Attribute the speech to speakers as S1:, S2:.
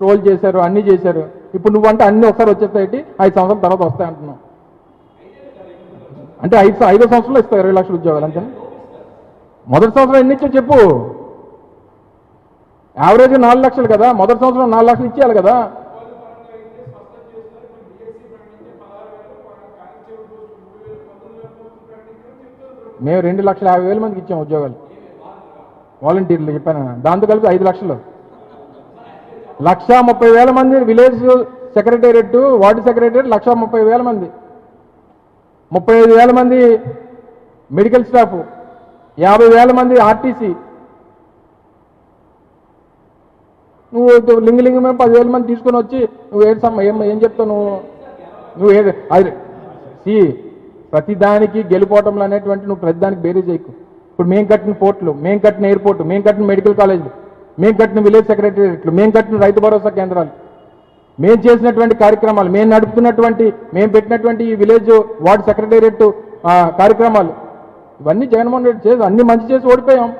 S1: Troll చేశారు, అన్నీ చేశారు. ఇప్పుడు నువ్వంటే అన్నీ ఒకసారి వచ్చేస్తాయి, 5 సంవత్సరాల తర్వాత వస్తాయి అంటున్నావు. అంటే 5 సంవత్సరాలు ఇస్తాయి 20 లక్షల ఉద్యోగాలు అంతే. మొదటి సంవత్సరం ఎన్ని ఇచ్చో చెప్పు. యావరేజ్ 4 లక్షలు కదా, మొదటి సంవత్సరం 4 లక్షలు ఇచ్చేయాలి కదా. మేము 2,50,000 మందికి ఇచ్చాం ఉద్యోగాలు, వాలంటీర్లు చెప్పాను. దాంతో కలిపి 5 లక్షలు, 1,30,000 మంది విలేజ్ సెక్రటేరియట్, వార్డు సెక్రటేరియట్ 1,30,000 మంది, 35,000 మంది మెడికల్ స్టాఫ్, 50,000 మంది ఆర్టీసీ. నువ్వు లింగలింగమే 10,000 మంది తీసుకొని వచ్చి నువ్వు ఏం చెప్తావు నువ్వు అది ప్రతిదానికి గెలుపోవటంలో అనేటువంటి నువ్వు ప్రతిదానికి బేరీ చేయకు. ఇప్పుడు మేము కట్టిన పోర్టులు, మేము కట్టిన ఎయిర్పోర్టు, మేము కట్టిన మెడికల్ కాలేజీలు, మేము కట్టిన విలేజ్ సెక్రటేరియట్లు, మేము కట్టిన రైతు భరోసా కేంద్రాలు, మేము చేసినటువంటి కార్యక్రమాలు, మేము నడుపుతున్నటువంటి, మేము పెట్టినటువంటి ఈ విలేజ్ వార్డు సెక్రటేరియట్ కార్యక్రమాలు, ఇవన్నీ జగన్మోహన్ రెడ్డి చేసి అన్ని మంచి చేసి ఓడిపోయాం.